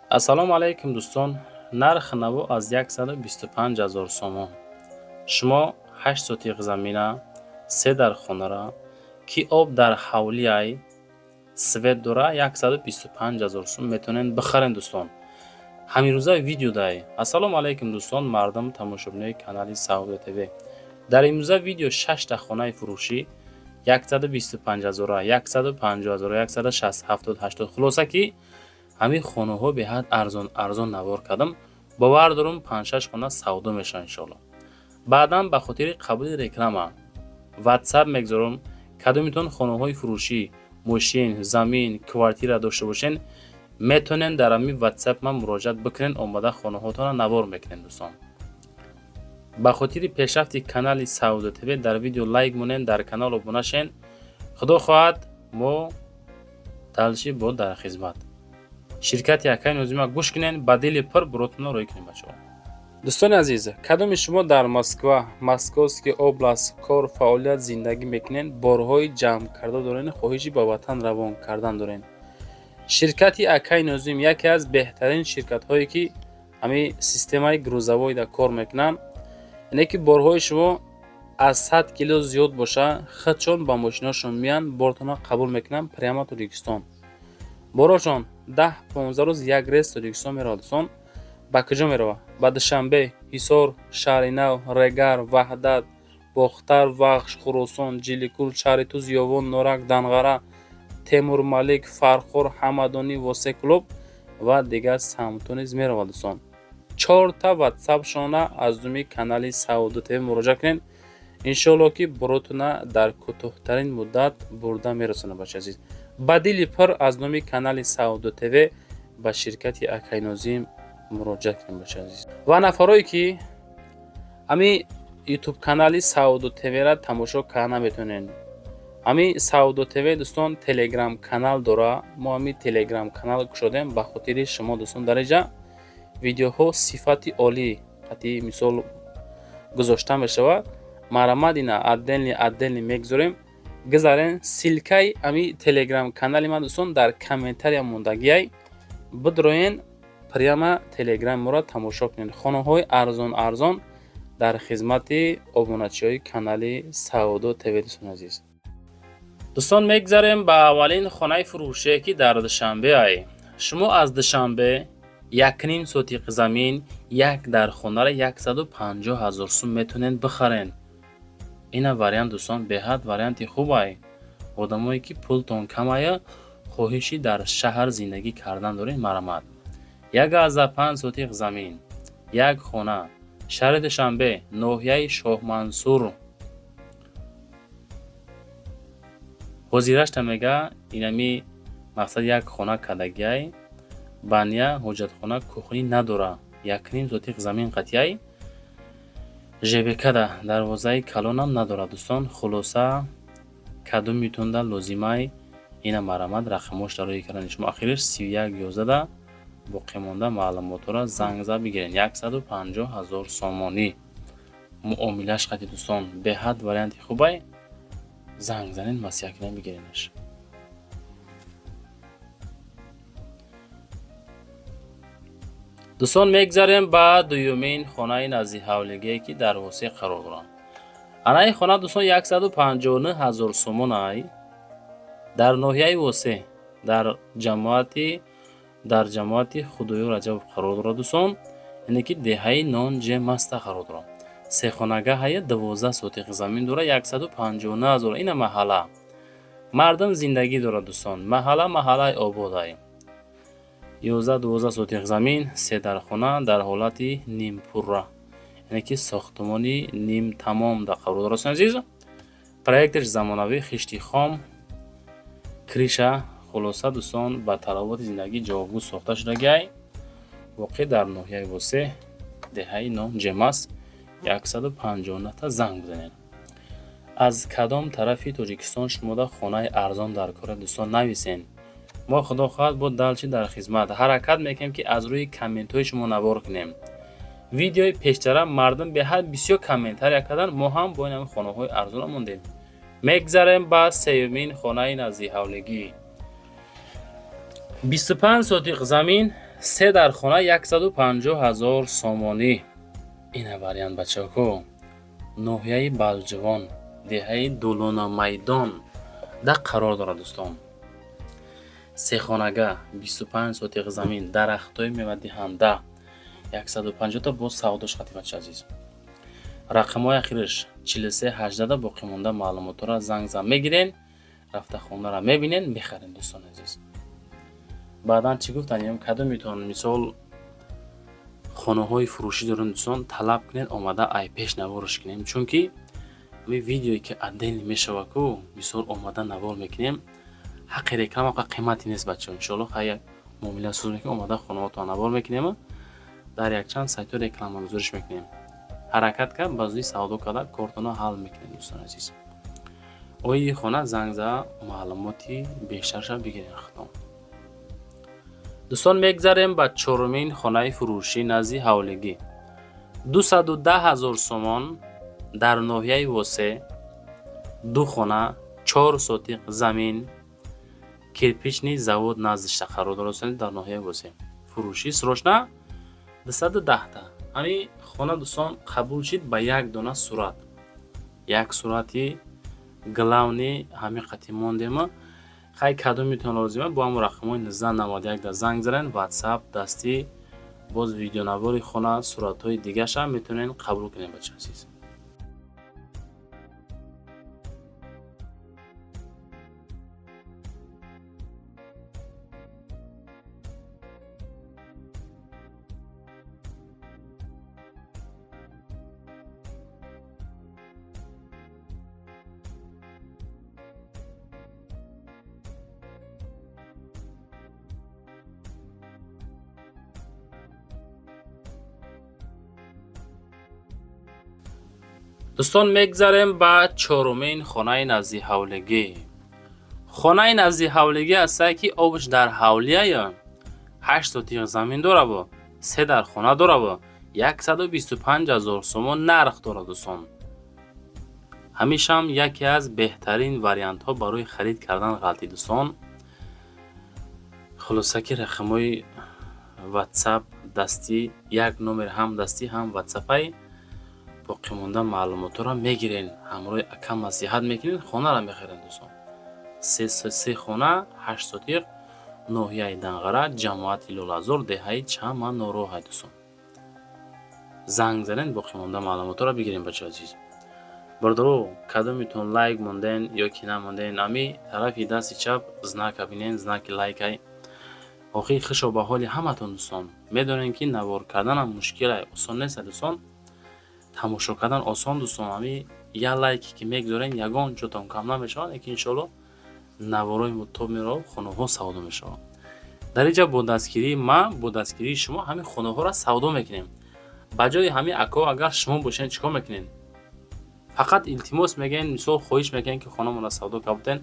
ассалому алайкум дӯстон. Нарх наво аз 125,000 сомон. Шумо 8 сотиқ замина, 3 дар хонара, ки об дар ҳавлияй свет дора 125,000 сом метонен бихарен дӯстон. ҳамирӯза видео дай. Ассалому алайкум дӯстон, мардам тамошобинои канали Sauda TV. Дар имрӯза видео 6 та хонаи фурӯшӣ 125,000, 150,000, 160, 70, 80 хулоса ки ҳамин хонаҳо беҳад арзон навор кардам. бовар дорам 5-6 хона савдо мешавад иншоалло. баъдан ба хотири қабули реклама WhatsApp мегзорам. кадомитон хонаҳои фурӯшӣ, мошин, замин, квартира дошта бошен, метонен дар ҳамин WhatsApp ман муроҷиат бикунен, омада хонаҳотонро навор мекунен дӯстон. ба хотири пешрафти канали Sauda TV дар видео лайк монен, дар канал обуна шен. худо хоҳад мо далши бо дар хизмат. ширкати Акай Нозима гӯш кунен, ба дили пир буротонро рӯй кунем бачаҳо. дӯстони азиз, кадоми шумо дар Москва, Московский област кор, фаъолият, зиндагӣ мекунен, борҳои ҷамъ карда дорен, хоҳиши ба ватан равон кардан дорен? ширкати Акай Нозим яке аз беҳтарин ширкатҳое ки ҳамин системаи грузовойда кор мекунанд. яъне ки борҳои шумо аз 100 кило зиёд боша, худшон ба мошинашон меянд, бортонро қабул мекунанд прямо Тоҷикистон. борошон 10-15 рӯз як рейс Тоҷикистон меравад дӯстон. ба куҷо меравад? ба Душанбе, Ҳисор, Шаҳри Нав, Регар, Ваҳдат, Бохтар, Вахш, Хуросон, Ҷиликур, Шаҳри Туз, Ёвон, Норак, Данғара, Темурмалик, Фархор, Ҳамадонӣ, Восеклоб ва дигар самтҳо низ меравад дӯстон. 4 та WhatsApp шона аз думи канали Sauda TV муроҷиат кунед. иншоалло ки буротона дар кӯтоҳтарин муддат бурда мерасонад бачаи азиз. ба дили пир аз номи канали Sauda TV ба ширкати Акай Нозим муроҷиат кунед бачаи азиз. ва нафарое ки ҳамин YouTube канали Sauda TV ра тамошо карда наметавонен, ҳамин Sauda TV дӯстон Telegram канал дора. мо ҳамин Telegram канал кушодем ба хотири шумо дӯстон. дар инҷа видеоҳо сифати олӣ қати мисол гузошта мешавад. марамад ина отдельно мегзорем. гизарен силкаи ҳамин Telegram канали ман дӯстон дар комментария мондагиай. бидроен прямо Telegram моро тамошо кунед. хонаҳои арзон дар хизмати обуначиҳои канали Sauda TV дӯстон азиз. дӯстон мегзарем ба аввалин хонаи фурӯшие ки дар Душанбе ай. шумо аз Душанбе 1.5 сотиқ замин, як дар хонара 150,000 сум метонен бихарен. ина вариант дӯстон беҳад варианти хуб ай. одамое ки пултон кам ая, хоҳиши дар шаҳр зиндагӣ кардан дорен, марамад. 1.5 сотиқ замин, як хона, шаҳри Душанбе, ноҳияи Шоҳмансур. ҳозирашта мега инами мақсад як хона кадагиай. баня, ҳоҷатхона, кухни надора. 1.5 сотиқ замин қатияй. ЖБКда дарвозаи калонам надора дӯстон. хулоса кадомитонда лозимай ина марамад рақамошда рӯи кардан шумо ахириш 3111 боқимонда маълумотро занг зад бигирен. 150,000 сомонӣ муомилаш қати дӯстон. беҳад варианти хубай. занг занен масъякина бигиренаш. дӯстон мегзарем ба дуюмин хонаи назди ҳавлигие ки дар Восеқ қарор дорад. анаи хона дӯстон 159,000 сомон ай. дар ноҳияи Восеқ дар ҷамоати Худоё Раҷабов қарор дорад дӯстон. яъне ки деҳаи нон ҷемаста қарор дорад. сехонагаҳ ая 12 сотиқ замин дора 159,000. ина маҳалла мардам зиндагӣ дорад дӯстон. маҳаллаи обод ай. 11-12 сотиқ замин, 3 дар хона дар ҳолати нимпурра, яъне ки сохтмони нимтамом дар қарор дорад азиз. проектиш замонавӣ, хишти хом, криша. хулоса дӯстон ба талаботи зиндагӣ ҷавобгӯ сохта шудагиай. воқеъ дар ноҳияи Восеқ, деҳаи нон ҷемас. 159 та занг бизанед. аз кадом тарафи Тоҷикистон шумода хонаи арзон дар кора дӯстон нависен. мо худо хоҳад бо далчи дар хизмат ҳаракат мекунем ки аз рӯи комментҳои шумо навор кунем. видеои пештара мардум беҳад бисёр комментария кардан. мо ҳам бо ин хонаҳои арзон мондем. мегзарем ба сеюмин хонаи назди ҳавлигӣ. 25 сотиқ замин 3 дар хона 150,000 сомонӣ. Ина вариант бачаҳо. ноҳияи Балҷивон, деҳаи Дулуна майдон да қарор дорад дӯстон. 3 хонага 25 сотиқ замин, дарахтҳои мевадиҳанда 150 та боз савдош хати бача азиз. рақамҳои ахираш 4318 да боқӣ монда маълумотро занг зам мегирен, рафта хонаро мебинен, мехарен дӯстон азиз. баъдан чӣ гуфтан кадометон мисол хонаҳои фурӯшӣ дорем дӯстон, талаб кунед омада ай пеш навораш кунем, чунки ми видеое ки отдельно мешава ку мисол омада навор мекунем, ҳаққи реклама ва қимати нест бачаҳо. иншоаллоҳ ҳай муомила суз мекунем, омада хонаҳотро навор мекунем, дар якчанд сайтҳо реклама гузориш мекунем. ҳаракат кард баъзои савдо карда кортона ҳал мекунем дӯстон азиз. ои хона занг за маълумоти бештарша бигирем худом. дӯстон мегзарем ба чорумин хонаи фурӯшӣ назди ҳавлигӣ. 210,000 сомон дар ноҳияи Восе, 2 хона, 4 сотиқ замин, кирпични завод наздишта қарор дорад дар ноҳияи Восе. фурӯшӣ срочна 210 та. ҳамин хона дӯстон қабул шид ба як дона сурат. як сурати главни ҳамин қати мондема. хай кадометон лозима бо ҳамон рақамҳои 1991 да занг зарен, WhatsApp дастӣ боз видеонавори хона, суратҳои дигаша метавонен қабул кунем бача азиз. дӯстон мегзарем ба чорумин хонаи назди ҳавлигӣ. хонаи назди ҳавлигӣ ҳастае ки обш дар ҳавлияё 8 сотиқ замин дорабо, 3 дар хона дорабо, 125,000 сомон нарх дорад дӯстон. ҳамишам яке аз беҳтарин вариантҳо барои харид кардан ғалтӣ дӯстон. хулоса ки рақамҳои WhatsApp дастӣ, як номер ҳам дастӣ ҳам WhatsApp-ай боқӣ монда маълумотро мегирен, ҳамроҳи ака маслиҳат мекунен, хонаро мехарен дӯстон. 3 хона 8 сотиқ, ноҳияи Данғара, ҷамоати Лолазор, деҳаи Чаманороҳ дӯстон. занг занен, боқӣ монда маълумотро бигирен бача азиз. бародаро кадометон лайк монден ё ки намонден, ами тарафи дасти чап знака бинен, знаки лайкай. охир хушо ба ҳоли ҳаматон дӯстон. медонем ки навор карданам мушкилай, осон нест дӯстон. тамошо кардан осон дӯстон, ами я лайки ки мегзорен ягон ҷотон кам намешавад, лекин иншоаллоҳ наворои тоб мерав, хонаҳо савдо мешавад. дар инҷа бо дастгирии ма, бо дастгирии шумо ҳамин хонаҳоро савдо мекунем. ба ҷои ҳамин акаҳо агар шумо бошен чикор мекунен? фақат илтимос мегӯен, мисол хоҳиш мекунен ки хонамонро савдо кардем.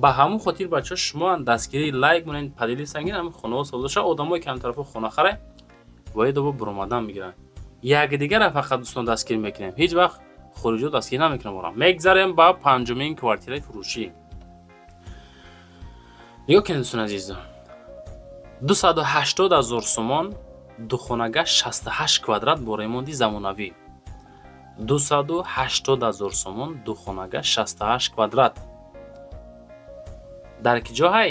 ба ҳамон хотир бачаҳо шумо дастгирии лайк монен, падили сангин ҳамин хонаҳо савдо шавад, одамои ки ҳамин тарафо хона харе бояд доба буромадан мегиранд. якдигара фақат дӯстон дастгир мекунем, ҳеҷ вақт хориҷиҳо дастгир намекунем. мегзарем ба панҷумин квартираи фурӯшӣ. нигоҳ кунед дӯстон азиз, 280,000 сомон, духонага 68 квадрат бо ремонти замонавӣ. 280,000 сомон, духонага 68 квадрат. дар ки ҷо ҳай?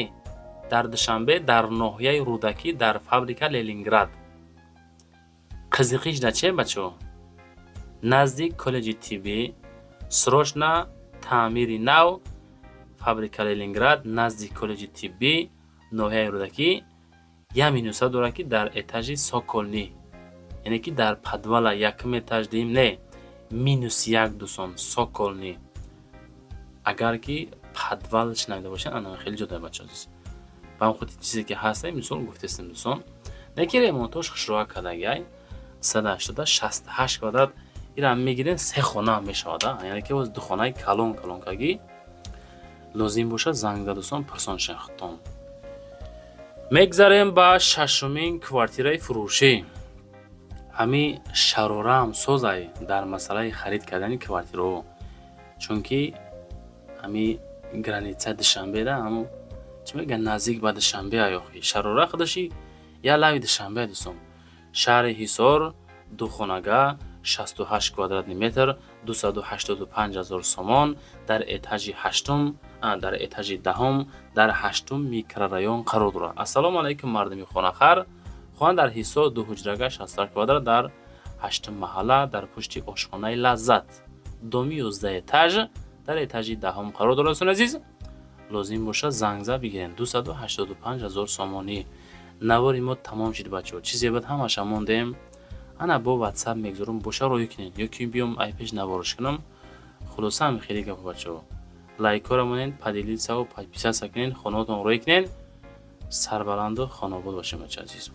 дар Душанбе, дар ноҳияи Рудакӣ, дар фабрика Ленинград. қизиқиш да че бачаҳо? наздик коллеҷи тиббӣ, срочна таъмири нав, фабрика Ленинград, наздик коллеҷи тиббӣ, ноҳияи Рудакӣ. я минуса дорад ки дар этажи Соколни, яъне ки дар подвала якум этаж дим не, -1 дӯстон, Соколни. агар ки подвал шинавида бошен, ана хеле ҷо дорад бачаҳо азиз. ба ҳамон хотир чизе ки ҳаст мисол гуфтастем дӯстон. неки ремонтош хушроҳа кардагиай 168 квадрат ира мегирен 3 хона мешавад, яъне ки боз 2 хонаи калонкагӣ лозим бошад занг зад дӯстон пурсон шахтон. мегзарем ба шашумин квартираи фурӯшӣ. ҳамин шарораам созай дар масъалаи харид кардани квартираҳо, чунки ҳамин граница Душанбе да, ҳамон чӣ мегӯянд наздик ба Душанбе аёхи шарора худаши Я лави душанбе дӯстон. Шаҳри Ҳисор духонага 68 квадратный метр 285,000 сомон дар этажи ҳаштум дар этажи даҳум дар ҳаштум микрорайон қарор дорад. Ассалому алайкум мардуми хонахар. хона дар Ҳисор дуҳуҷрага 60 квадрат дар ҳаштум маҳалла дар пушти ошхонаи лаззат доми 11 этаж дар этажи даҳум қарор дорад. Дӯстон азиз, лозим бошад зангза бигирен 285,000 сомонӣ. навори мо тамом шид бачаҳо. Чизе бад ҳамаша мондем. ана бо WhatsApp мегзорум боша роҳӣ кунед ёки биём айпеш навориш кунам. хулоса ҳами хеле гап бачаҳо. лайкора монед, падилисаву подписатса кунед, хонаотон роҳӣ кунед. Сарбаланду хонобод бошем бачаҳо азиз.